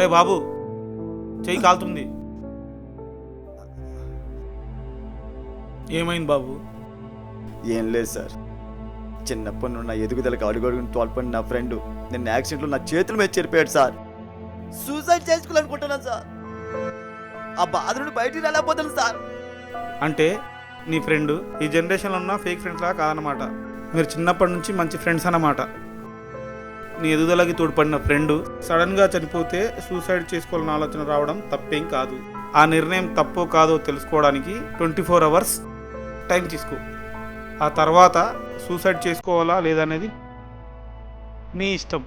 అరే బాబు, చెయ్యి కాలుతుంది. ఏమైంది బాబు? ఏం లేదు సార్, చిన్నప్పటి నుండి నా ఎదుగుదలకు అడుగడుగుని తోడ్పడిన నా ఫ్రెండ్ నిన్న యాక్సిడెంట్లో నా చేతుల మీద చెరిపోయాడు సార్. సూసైడ్ చేసుకోవాలనుకుంటున్నాను సార్. ఆ బాధ నుండి బయటికి రాలేకపోతాను సార్. అంటే నీ ఫ్రెండ్ ఈ జనరేషన్లో ఉన్న ఫేక్ ఫ్రెండ్స్ లా కాదనమాట. మీరు చిన్నప్పటి నుంచి మంచి ఫ్రెండ్స్ అన్నమాట. నీ ఎదుగుదలకి తోడ్పడిన ఫ్రెండ్ సడన్గా చనిపోతే సూసైడ్ చేసుకోవాలని ఆలోచన రావడం తప్పేం కాదు. ఆ నిర్ణయం తప్పో కాదో తెలుసుకోవడానికి 24 hours టైం తీసుకో. ఆ తర్వాత సూసైడ్ చేసుకోవాలా లేదనేది నీ ఇష్టం.